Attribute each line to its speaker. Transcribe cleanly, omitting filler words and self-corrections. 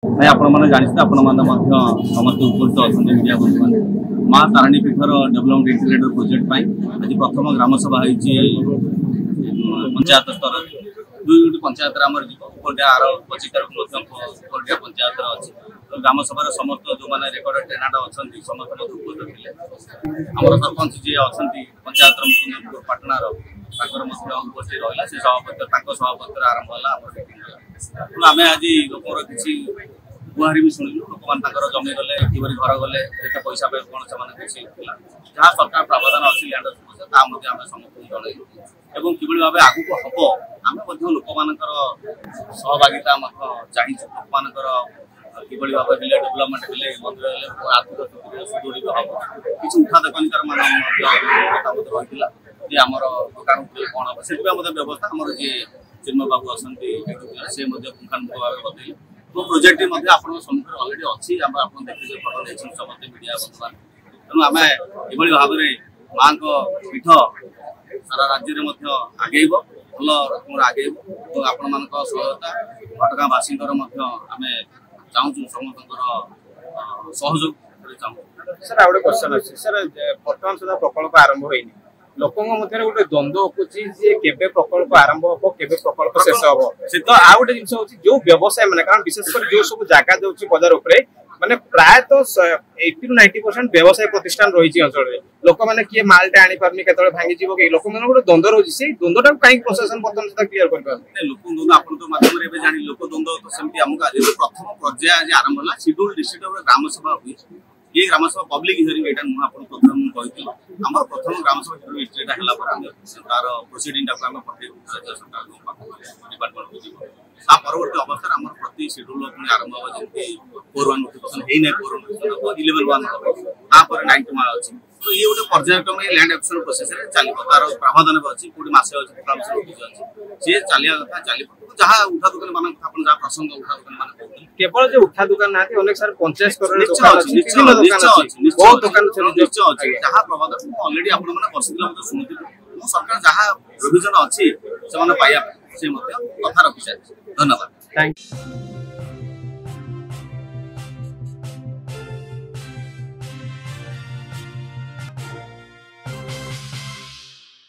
Speaker 1: भाई आपण मैंने जानते आपण समस्त उपस्थित अच्छा मीडिया बंधु मैंने माँ तारिणी पीठर डेवलपमेंट इंटीग्रेटेड प्रोजेक्ट आज प्रथम ग्रामसभा पंचायत स्तर दुईटी पंचायत आम जीवटिया आर 25 तारीख पंचायत अच्छी तो ग्रामसभा समस्त जो मैंने रेकर्ड टेनाट अच्छा समस्त उपस्थित थे आम सरपंच जी अच्छा पंचायत मुकुंदपुर पाटणार उपस्थित रहा से सभापति सभापति आरंभ है आम आज लोकर किसी गुहारी भी शुणिलु लोक जमी गले कि घर गले ये पैसा पे कौन से जहाँ सरकार प्रावधान अच्छी लैंड समस्या आम समस्त जनइलु कि भाव आगू हम आम लोक मानकर सहभागिता चाहिए लोक मानकर कि भाव डेभलपमेंट हेल्ले मंदिर आर्थिक सुदृढ़ हम किसी उठा दुकानदार मान रही आमर दुकान कौन हम से व्यवस्था आम जी चिन्मय बाबू अच्छा से पुंखानुपुख भाव बतैले तो प्रोजेक्ट सम्मुख अलरेडी अच्छी देखिए फटो देखते समस्त मीडिया बंधुमान तेणु आम ये भाव में माँ पीठ सारा राज्य में आगे भल रकम आगे आपण मान सहायता घटगाँवासी आम चाहूँ समस्त सहयोग चाहूँ।
Speaker 2: सर आ क्वेश्चन अच्छे सर बर्तमान सुधा प्रकल्प आरंभ होनी लोकों मध्य गोटे द्वंद्व उठुची केबे प्रकल्प आरंभ हम केबे प्रकल्प शेष हम से तो आ गोटे जिन जो व्यवसाय मैंने कारण विशेषकर जो सब जगह जाऊँगी बजार उपरे माने प्रायतः 80 to 90% व्यवसाय प्रतिष्ठान रही अंचल लोक मैंने किए मालटे आनी पारनी केतले भांगी जीव कि लोक मैंने गोटे द्वंद्व रही से द्वंद्वटा कहीं प्रशासन बर्तमान सुधा क्लियर कर
Speaker 1: लोक द्वंद्व आप माध्यम जानी लोक द्वंद्व तो सेमती आमको आज प्रथम पर्याय आज आरंभ है शेड्यूल डिस्ट्रिक्ट ग्राम सभा हुई ये ग्राम सभा पब्लिक हियरिंग यहाँ मुझे प्रथम कही आम प्रथम ग्राम सभा डिस्ट्रिक्ट है तार प्रोसीडिंग आम पठे राज्य सरकार डिपार्टमेंट को जीव ता परवर्ती अवस्था आम प्रति शेड्यूल पुणी आरंभ हो जमी 4-1 नोटिफिकेशन होना 4 नोटिफिकेशन 11-1 9 अच्छी तो ये गोटे पर्यायक्रम लैंड एक्विजिशन प्रोसेस चलो तार प्रावधान भी अच्छी कौटी मसे अच्छी सी चलिया कथा चल जहाँ उठा दुकान मान जहाँ प्रसंग उठा दुकान मान
Speaker 2: केवल जो उठा दुकान ना अनेक सारे 50 करोड़ दुकान
Speaker 1: जहाँ प्रावधान अलरेडी आप बसला शुणुती सरकार जहाँ प्रोविजन अच्छी से पाइबा से कथा रखी सारी धन्यवाद।
Speaker 2: Thank you.